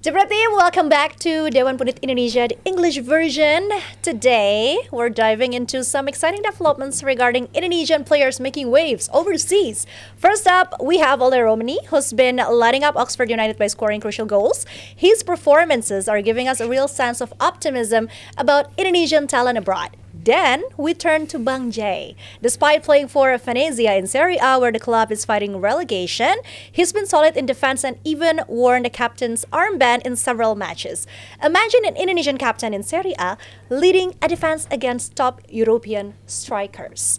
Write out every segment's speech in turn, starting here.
Jepret team, welcome back to Dewan Pundit Indonesia, the English version. Today, we're diving into some exciting developments regarding Indonesian players making waves overseas. First up, we have Romeny, who's been lighting up Oxford United by scoring crucial goals. His performances are giving us a real sense of optimism about Indonesian talent abroad. Then, we turn to Bang Jae. Despite playing for Venezia in Serie A, where the club is fighting relegation, he's been solid in defense and even worn the captain's armband in several matches. Imagine an Indonesian captain in Serie A leading a defense against top European strikers.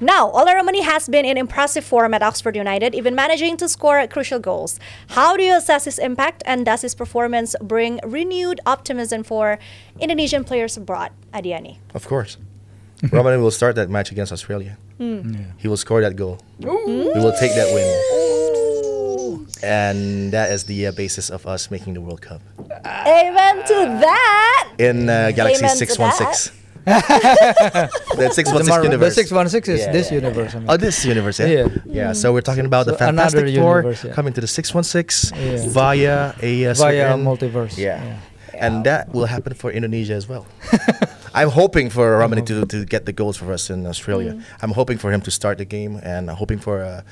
Now, Romeny has been in impressive form at Oxford United, even managing to score crucial goals. How do you assess his impact, and does his performance bring renewed optimism for Indonesian players abroad? Adiani. Of course. Romany will start that match against Australia. He will score that goal. We will take that win. And that is the basis of us making the World Cup. Amen to that! In Galaxy 616. The 616 universe. The 616 is this universe. I mean. Oh, this universe, yeah. So we're talking about the Fantastic Four coming to the 616 via a certain multiverse. And that will happen for Indonesia as well. I'm hoping for Romany to get the goals for us in Australia. I'm hoping for him to start the game, and I'm hoping for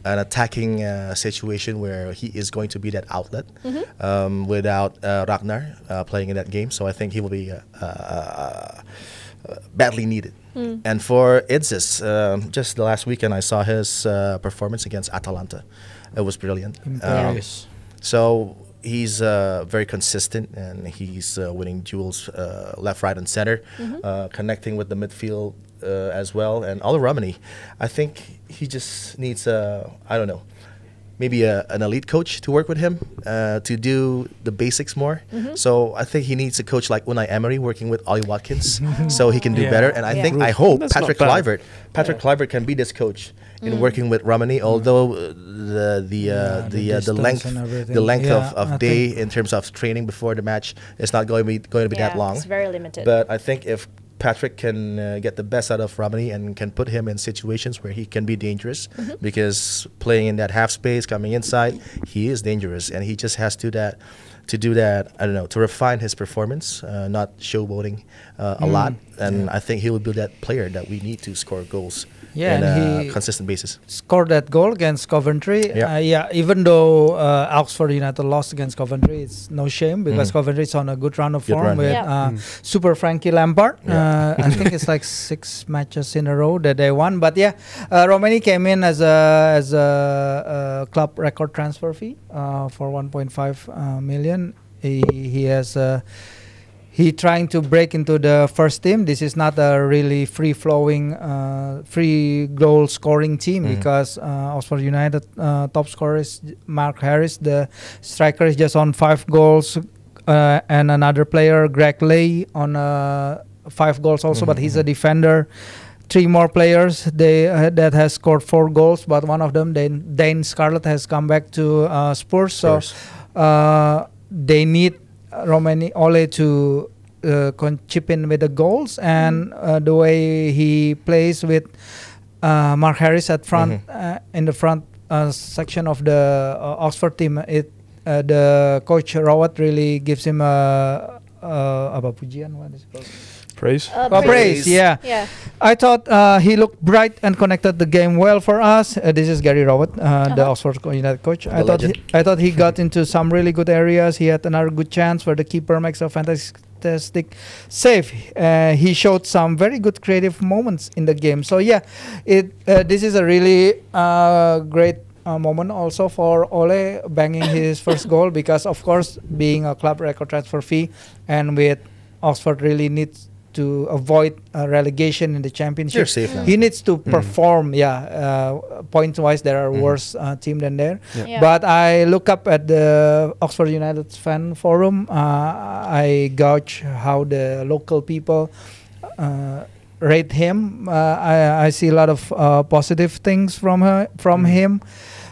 an attacking situation where he is going to be that outlet without Ragnar playing in that game. So I think he will be badly needed. And for Idzes, just the last weekend I saw his performance against Atalanta. It was brilliant. So he's very consistent, and he's winning duels left, right, and center, connecting with the midfield as well. And Romeny, I think he just needs I don't know, maybe an elite coach to work with him to do the basics more. So I think he needs a coach like Unai Emery working with Ollie Watkins, so he can do better. And I hope Patrick Kluivert can be this coach in working with Romany. Although the length of day in terms of training before the match is not going to be that long. It's very limited. But I think if Patrick can get the best out of Romany and can put him in situations where he can be dangerous, because playing in that half space, coming inside, he is dangerous, and he just has to do that. I don't know, to refine his performance, not showboating a lot. And I think he will be that player that we need to score goals in a consistent basis. Scored that goal against Coventry. Even though Oxford United lost against Coventry, it's no shame, because Coventry is on a good run of form with Super Frankie Lampard. I think it's like 6 matches in a row that they won. But Romany came in as a club record transfer fee for 1.5 million. He trying to break into the first team. This is not a really free-flowing, free goal scoring team, because Oxford United top scorer is Mark Harris. The striker is just on 5 goals, and another player, Greg Lay, on 5 goals also, but he's a defender. 3 more players that has scored 4 goals, but one of them, Dane Scarlett, has come back to Spurs. So they need Romany Ole to chip in with the goals, and the way he plays with Mark Harris at front, in the front section of the Oxford team, the coach Rawat really gives him pujian, what is it called? Praise. Praise, yeah. I thought he looked bright and connected the game well for us. This is Gary Rowett, the Oxford United coach. I thought he got into some really good areas. He had another good chance where the keeper makes a fantastic save. He showed some very good creative moments in the game. So this is a really great moment also for Ole banging his first goal, because of course, being a club record transfer fee, and with Oxford really needs to avoid relegation in the championship. He needs to perform. Points-wise, there are worse team than there. But I look up at the Oxford United fan forum. I gauge how the local people rate him. I see a lot of positive things from him.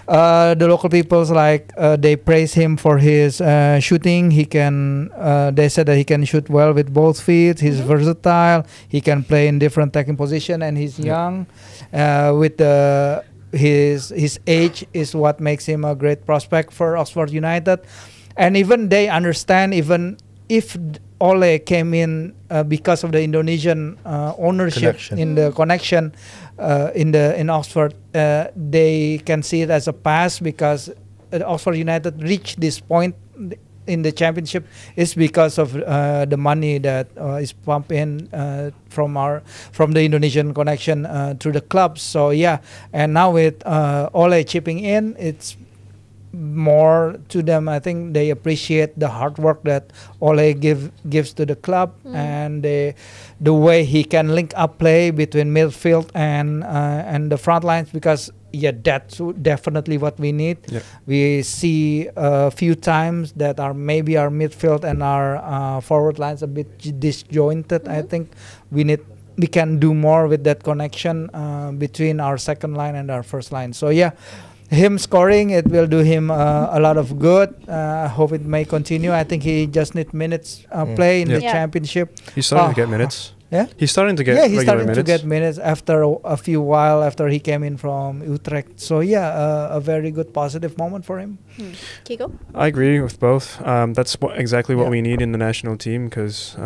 The local people's they praise him for his shooting. He can. They said that he can shoot well with both feet. He's versatile. He can play in different attacking position, and he's young. With his age is what makes him a great prospect for Oxford United. and even they understand, even if Ole came in because of the Indonesian ownership in the connection in Oxford, they can see it as a pass, because Oxford United reached this point in the championship is because of the money that is pumped in from the Indonesian connection through the clubs. So yeah, and now with Ole chipping in, it's more to them. I think they appreciate the hard work that Ole gives to the club, and the way he can link up play between midfield and the front lines, because that's definitely what we need. We see a few times that maybe our midfield and our forward lines a bit disjointed. I think we can do more with that connection between our second line and our first line. So yeah, him scoring, it will do him a lot of good. I hope it may continue. I think he just needs minutes play in the championship. He's starting to get minutes. Yeah, he's starting to get minutes after a few while after he came in from Utrecht. So yeah, a very good positive moment for him. Kiko? I agree with both. That's exactly what we need in the national team, because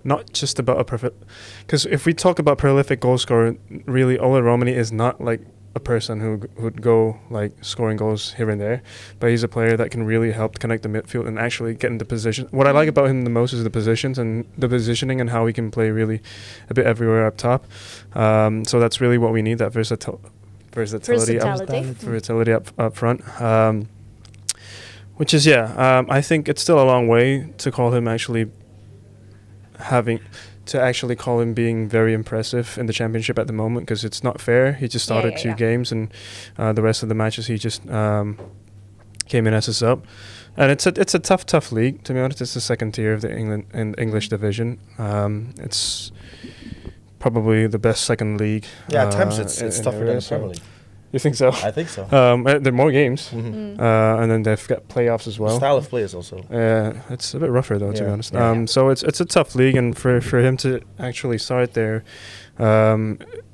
not just about because if we talk about prolific goal scorer, really Ole Romeny is not like a person who would go like scoring goals here and there, but he's a player that can really help connect the midfield and actually get into position. What I like about him the most is the positions and the positioning and how he can play really a bit everywhere up top. So that's really what we need, that versatility up front. Which is I think it's still a long way to call him call him being very impressive in the championship at the moment, because it's not fair. He just started two games, and the rest of the matches he just came in as a sub. And it's a tough league, to be honest. It's the second tier of the English division. It's probably the best second league. Yeah, at times it's tougher than the Premier League. You think so? I think so. There are more games, and then they've got playoffs as well. The style of play is also. It's a bit rougher though, to be honest. So it's a tough league, and for him to actually start there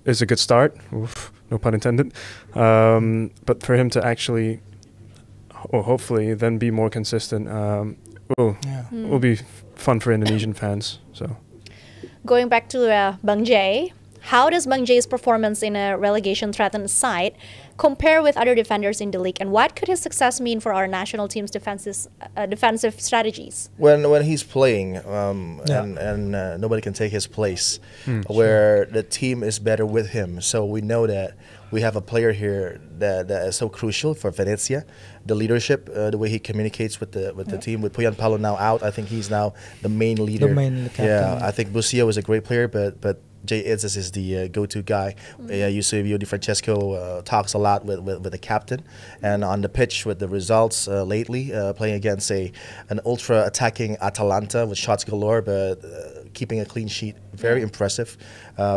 is a good start. Oof, no pun intended. But for him to actually, or hopefully, then be more consistent, will be fun for Indonesian fans. So, going back to Bang Jay. How does Bang Jay's performance in a relegation-threatened side compare with other defenders in the league, and what could his success mean for our national team's defensive strategies? When he's playing, and nobody can take his place, where the team is better with him. So we know that we have a player here that is so crucial for Venezia. The leadership, the way he communicates with the team. With Puyan Palo now out, I think he's now the main leader. The main captain. Yeah, I think Busio is a great player, but Jay Idzes is the go-to guy. Eusebio Di Francesco talks a lot with the captain, and on the pitch with the results lately, playing against an ultra-attacking Atalanta with shots galore, but keeping a clean sheet. Very impressive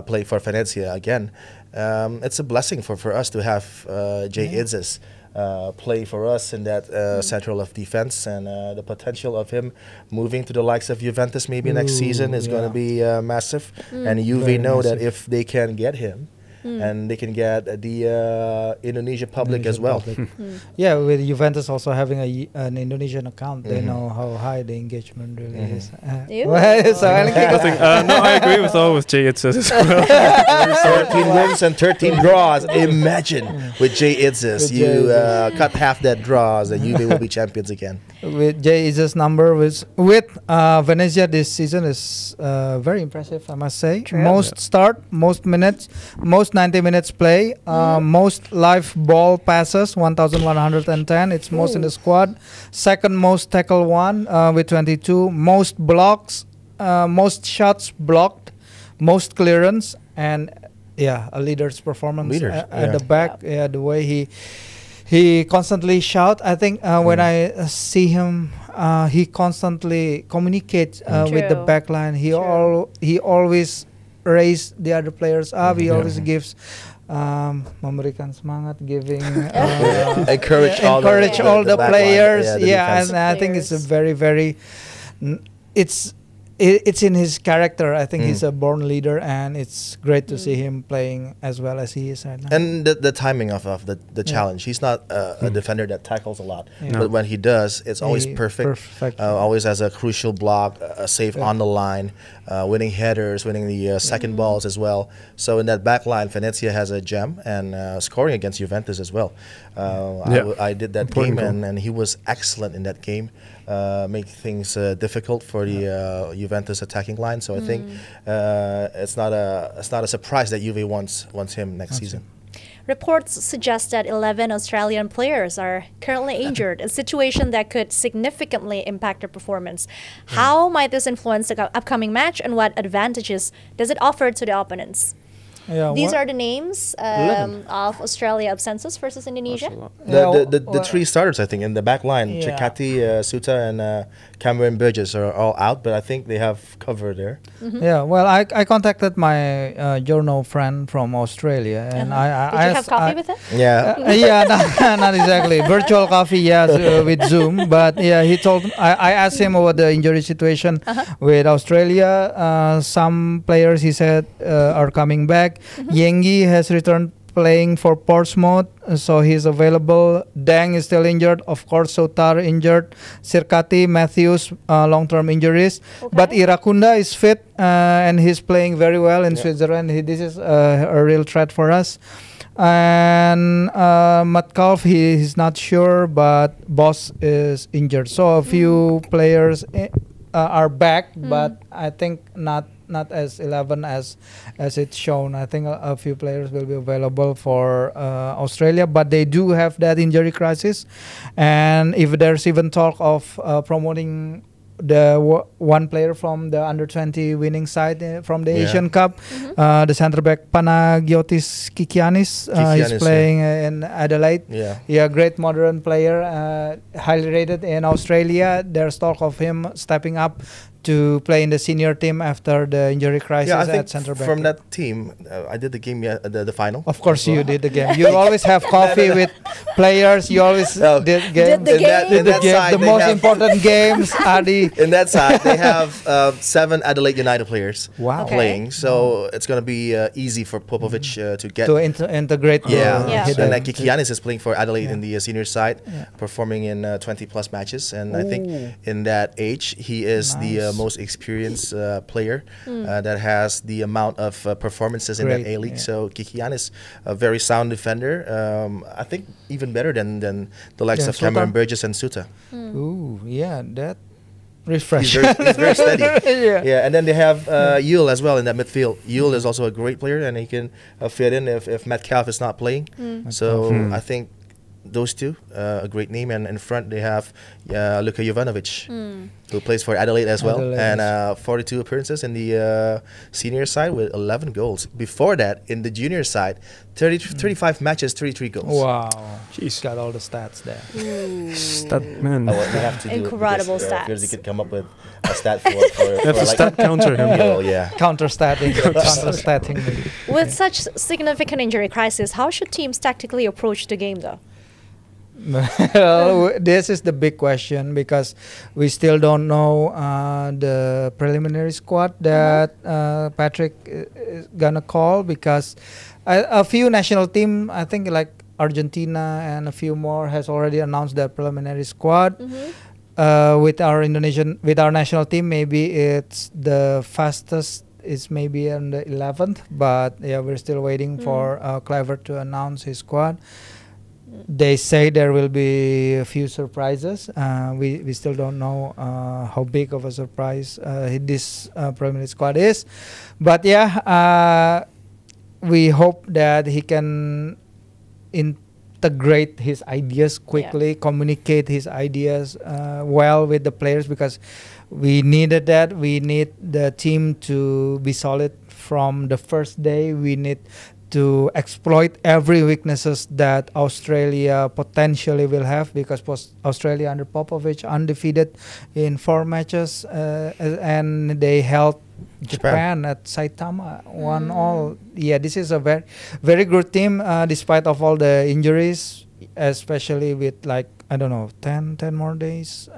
play for Venezia again. It's a blessing for us to have Jay Idzes play for us in that central of defense, and the potential of him moving to the likes of Juventus maybe next season is going to be massive. And Juve know that if they can get him, and they can get the Indonesian public as well. Yeah, with Juventus also having an Indonesian account, they know how high the engagement really is. No, I agree with Jay Idzes as well. 13 wins and 13 draws. Imagine with Jay Idzes, you cut half that draws, and Juve will be champions again. With Jay Idzes' number with Venezia this season is very impressive, I must say. True. Most start, most minutes, most 90 minutes play, most live ball passes, 1,110. It's most in the squad. Second most tackle with 22. Most blocks, most shots blocked, most clearance, and a leader's performance at the back. The way he constantly shout. I think when I see him, he constantly communicates with the back line. He always raise the other players up. He always gives memberikan semangat, giving encourage all the players. And I think it's a very, very it's in his character. I think he's a born leader, and it's great to see him playing as well as he is right now. And the timing of the challenge. He's not a defender that tackles a lot, but when he does, it's always perfect. Always has a crucial block, a save on the line, winning headers, winning the second balls as well. So in that back line, Venezia has a gem, and scoring against Juventus as well. I did that game, and he was excellent in that game. Make things difficult for the Juventus attacking line. So I think it's not a surprise that Juve wants him next season. Reports suggest that 11 Australian players are currently injured, a situation that could significantly impact their performance. How might this influence the upcoming match, and what advantages does it offer to the opponents? These are the names of Australia absences versus Indonesia. The three starters, I think, in the back line, Cekati, Suta, and Cameron Burgess are all out, but I think they have cover there. Yeah, well, I contacted my journal friend from Australia, and Did you have coffee with him? Yeah. Not exactly. Virtual coffee, yes, with Zoom. But yeah, he told. I asked him about the injury situation with Australia. Some players, he said, are coming back. Yengi has returned playing for Portsmouth, so he's available. Dang is still injured. Of course, Sotar injured. Sirkati, Matthews, long-term injuries. But Irakunda is fit, and he's playing very well in Switzerland. This is a real threat for us. And Metcalf, he's not sure, but Boss is injured. So a few players are back, but I think not as 11 as it's shown. I think a few players will be available for Australia, but they do have that injury crisis. And if there's even talk of promoting the one player from the under-20 winning side from the Asian Cup, the centre back Panagiotis Kikianis is playing in Adelaide. Great modern player, highly rated in Australia. There's talk of him stepping up to play in the senior team after the injury crisis at centre back. From that team, I did the game, the final. Of course, you did the game. You always have coffee with players. You always did the game. The most important games, Adi. In that side, they have 7 Adelaide United players playing. So it's going to be easy for Popovic to get... To integrate. And Kikianis is playing for Adelaide in the senior side, performing in 20-plus matches. And I think in that age, he is the most experienced player that has the amount of performances in that A-League. So Kikianis, a very sound defender. I think even better than the likes of Cameron Burgess and Suta. That refreshing. He's very steady. And then they have Yule as well in that midfield. Yule is also a great player, and he can fit in if Metcalf is not playing. So I think those two, a great name. And in front they have Luka Jovanovic, who plays for Adelaide as well, and 42 appearances in the senior side with 11 goals. Before that, in the junior side, 35 matches, 33 goals. Wow. He's got all the stats there. Stat man. We have to do incredible stats. Because he could come up with a stat for have to stat counter him. Counter-statting. With such significant injury crisis, how should teams tactically approach the game, though? Well, this is the big question, because we still don't know the preliminary squad that Patrick is gonna call, because a few national team, I think like Argentina and a few more, has already announced their preliminary squad. With our national team, maybe it's the fastest is maybe on the 11th, but we're still waiting for Clever to announce his squad. They say there will be a few surprises. We still don't know how big of a surprise this preliminary squad is. But we hope that he can integrate his ideas quickly, communicate his ideas well with the players, because we needed that. We need the team to be solid from the first day. We need to exploit every weaknesses that Australia potentially will have, because Australia under Popovic undefeated in 4 matches, and they held Japan at Saitama 1-1. This is a very, very good team despite of all the injuries. especially with like I don't know 10 more days.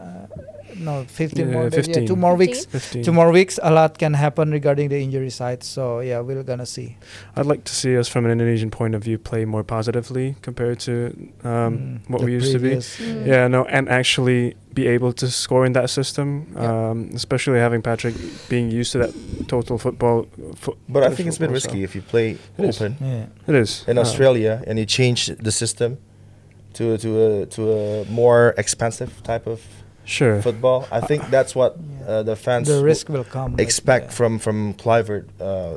No, 15 more days. 15. Yeah, 2 more weeks. 15. 2 more weeks. A lot can happen regarding the injury side. So yeah, we're gonna see. I'd like to see us from an Indonesian point of view play more positively compared to what we used to be. Yeah, no, and actually be able to score in that system, especially having Patrick being used to that total football. But I think it's a bit risky if you play open. It is in Australia and you change the system to a more expensive type of football. I think that's what the fans the risk will come expect from Kluivert,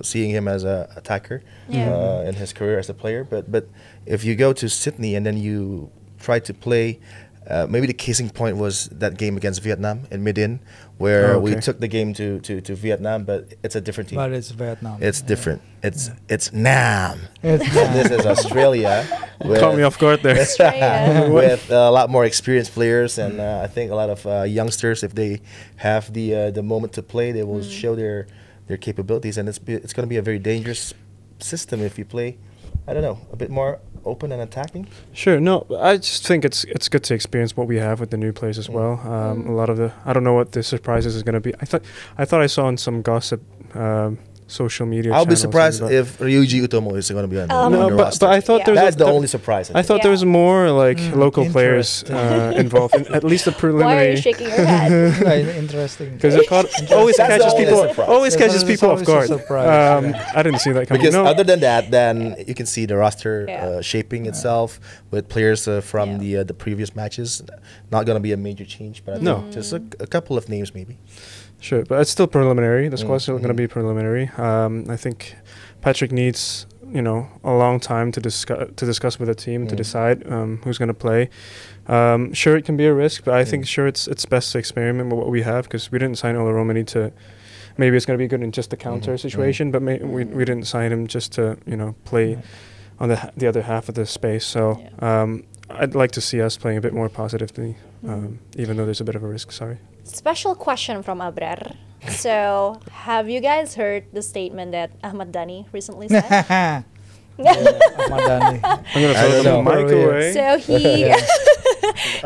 seeing him as a attacker in his career as a player. But if you go to Sydney and then you try to play, maybe the casing point was that game against Vietnam in Midin, where we took the game to Vietnam, but it's a different team. But it's Vietnam. It's different. It's Nam. This is Australia. Caught me off guard there. With a lot more experienced players, and I think a lot of youngsters, if they have the moment to play, they will show their capabilities, and it's going to be a very dangerous system if you play, I don't know, a bit more open and attacking. Sure. No, I just think it's good to experience what we have with the new players as well. A lot of I don't know what the surprises is going to be. I thought I saw on some gossip social media. I'll be surprised if Ryuji Utomo is going to be on the roster. But I thought that's the only surprise. I thought there was more like local players involved, in at least the preliminary. Why are you shaking your head? Interesting. Because it always catches people off guard. I didn't see that coming. Because other than that, then you can see the roster shaping itself with players from the previous matches. Not going to be a major change, but I think just a couple of names maybe. Sure, but it's still preliminary. The squad's still going to be preliminary. I think Patrick needs, a long time to discuss with the team to decide who's going to play. Sure, it can be a risk, but I think it's best to experiment with what we have, because we didn't sign Ola Romeny to. Maybe it's going to be good in just the counter situation, but we didn't sign him just to play on the other half of the space. So I'd like to see us playing a bit more positively, even though there's a bit of a risk. Sorry. Special question from Abrar. So, have you guys heard the statement that Ahmad Dhani recently said? Ahmad Dhani. I'm going to throw the mic away. So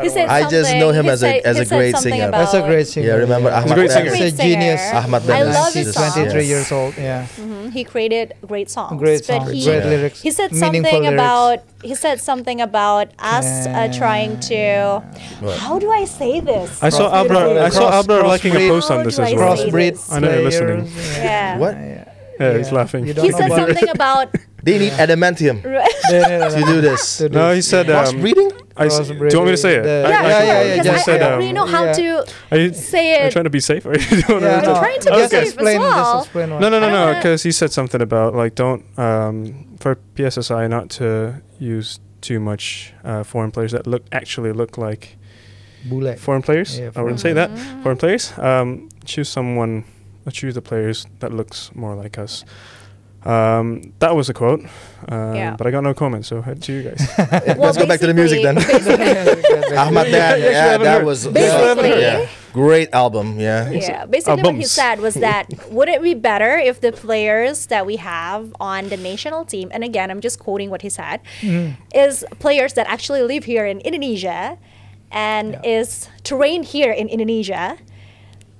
he said I just know him as a great singer. That's a great singer. Yeah, remember Ahmad Dhani? He's a genius. Ahmad Dhani. I love his He's songs. 23 years old. Yeah. He created great songs. Great songs. Great lyrics. He said something about us trying to. How do I say this? I saw Abrar liking a post on this as well. Crossbreed. I know you're listening. Yeah. What? Yeah, he's laughing. He said something about. They need adamantium to do this. No, he said. Crossbreeding? Do you want me to say it? Because I don't really know how to say it. Are you trying to be safe? Or you don't I'm trying to be safe as well. No. Because he said something about don't for PSSI not to use too much foreign players that actually look like foreign players. Yeah, I wouldn't say that. Foreign players. Choose the players that looks more like us. That was a quote, but I got no comment, so head to you guys. Let's go back to the music then. Ahmad Dhani, that was great album. Basically what he said was that would it be better if the players that we have on the national team, and again I'm just quoting what he said, is players that actually live here in Indonesia and is trained here in Indonesia.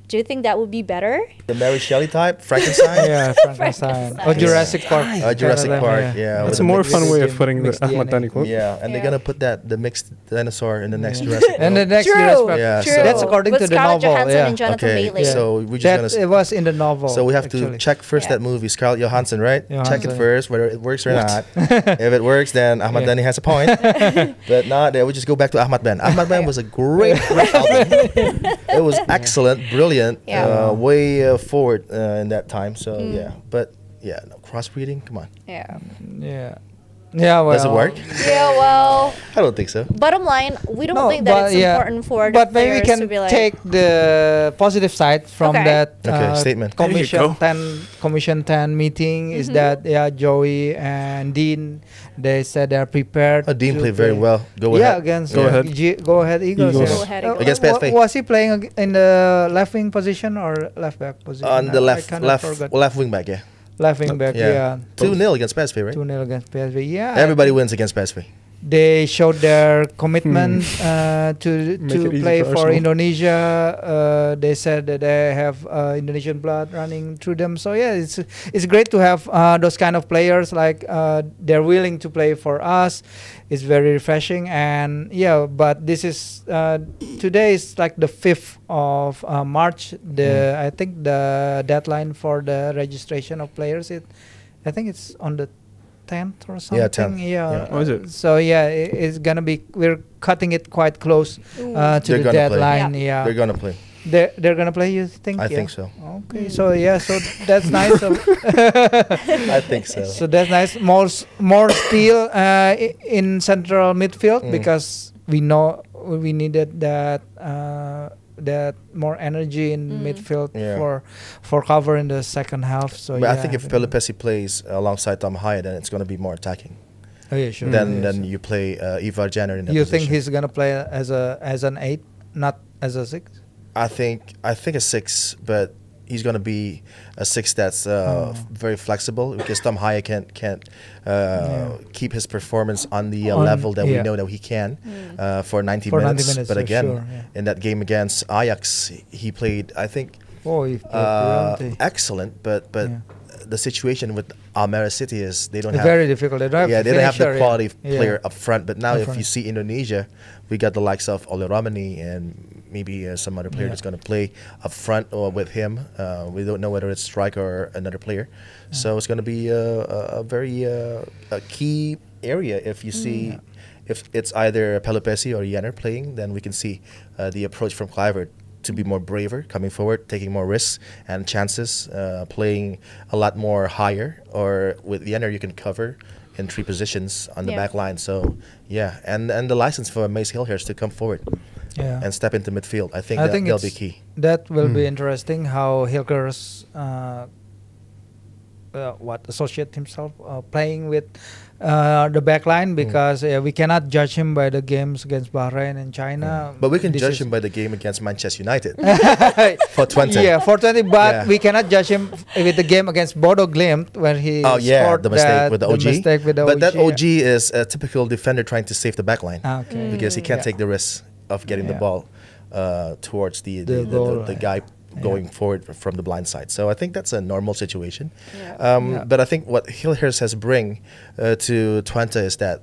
Do you think that would be better? The Mary Shelley type, Frankenstein? Yeah, Frankenstein. Or Jurassic Park. Jurassic Park, yeah. That's a more fun way of putting the Ahmad Dhani quote. Yeah, and they're going to put the mixed dinosaur in the next Jurassic Park. And the next Jurassic Park. Yeah, True. That's according to the novel. And Jonathan Bailey. So we just it was in the novel. So we have to check first that movie, Scarlett Johansson, right? Check it first, whether it works or not. If it works, then Ahmad Dhani has a point. But not, we just go back to Ahmad Ben. Ahmad Ben was a great album. It was excellent, brilliant, way forward in that time. So crossbreeding, come on. Well, does it work? Yeah, well, I don't think so. Bottom line, we don't think that it's important for the but maybe we players can to be like, take the positive side from that statement. Commission 10 meeting is that Joey and Dean, they said they're prepared. Dean played very well. Go ahead. Go ahead Eagles. Against PSV. Was he playing in the left wing position or left back position? On the left wing back, Left wing back, 2-0 against PSV, right? 2-0 against PSV, Everybody wins against PSV. they showed their commitment to play for Indonesia. They said that they have Indonesian blood running through them. So yeah, it's great to have those kind of players, like they're willing to play for us. It's very refreshing. And yeah, but this is today is like the 5th of March. I think the deadline for the registration of players, I think it's on the 10th or something. Yeah, 10th. Yeah. Oh, is it? So yeah, it's gonna be. We're cutting it quite close to the deadline. Yeah. They're gonna play. They're gonna play. You think? I think so. Okay. So yeah. So that's nice. I think so. So that's nice. More steel in central midfield because we know we needed that. That more energy in midfield for cover in the second half. So but I think if Pelupesi plays alongside Tom Haya, then it's going to be more attacking. Oh yeah, sure. Then you play Ivar Jenner in that You position. think he's going to play as an 8, not as a 6? I think a 6, but he's going to be a 6 that's very flexible, because Tom Haya can't keep his performance on the level that we know that he can for 90 minutes. But again, in that game against Ajax, he played, I think, excellent. But the situation with Almere City is they don't have very difficult. They don't have the quality player up front. But now, if you see Indonesia, we got the likes of Ole Romeny and maybe some other player that's going to play up front or with him. We don't know whether it's striker or another player. So it's going to be a very key area. If you see, if it's either Pelupesi or Jenner playing, then we can see the approach from Kluivert to be more braver, coming forward, taking more risks and chances, playing a lot more higher. Or with Jenner, you can cover in 3 positions on the back line. So yeah, and the license for Mace Hillhurst to come forward. And step into midfield. I think that'll be key. That will be interesting how Hillhurst associate himself playing with the back line, because we cannot judge him by the games against Bahrain and China. But we can judge him by the game against Manchester United for 20. Yeah, for 20. But we cannot judge him with the game against Bodo Glimt, where he scored the mistake with the OG. But that OG OG is a typical defender trying to save the back line, because he can't take the risk of getting the ball towards the guy going forward from the blind side. So I think that's a normal situation. But I think what Hillhurst has bring to Twente is that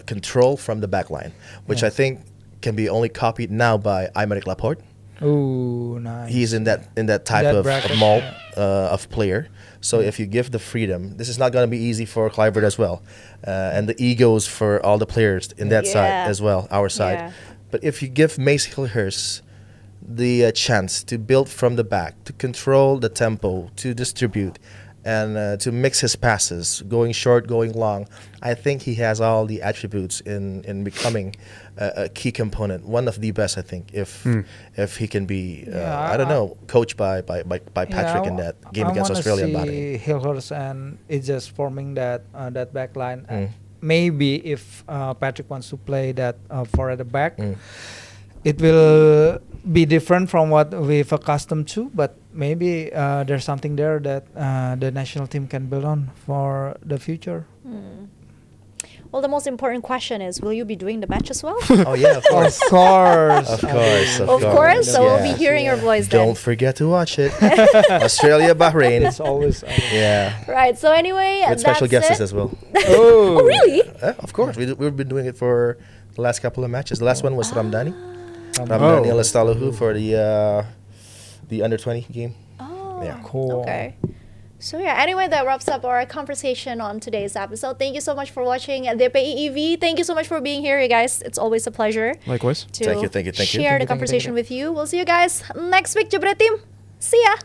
control from the back line, which I think can be only copied now by Aymeric Laporte. Ooh, nice. He's in that type of mold of player. So if you give the freedom, this is not going to be easy for Kluivert as well, and the egos for all the players in that side as well, our side. But if you give Mace Hillhurst the chance to build from the back, to control the tempo, to distribute, and to mix his passes, going short, going long, I think he has all the attributes in becoming a key component, one of the best, I think, if he can be, I don't know, coached by Patrick in that game against Australia and Bahrain. I want to see Hillhurst and Idzes forming that back line. Maybe if Patrick wants to play that four at the back, it will be different from what we've accustomed to, but maybe there's something there that the national team can build on for the future. Well, the most important question is, will you be doing the match as well? Oh yeah, of course. Of course. Of course. So we'll be hearing your voice then. Don't forget to watch it. Australia, Bahrain. It's always Right. So anyway, with special guests as well. Oh, really? Of course. We've been doing it for the last couple of matches. The last one was Ramdhani Alastaluhu for the under-20 game. Oh, yeah. Cool. Okay. So yeah, anyway, that wraps up our conversation on today's episode. Thank you so much for watching DPIEV. Thank you so much for being here, you guys. It's always a pleasure. Likewise. To share the conversation with you. We'll see you guys next week, Jebret Team. See ya.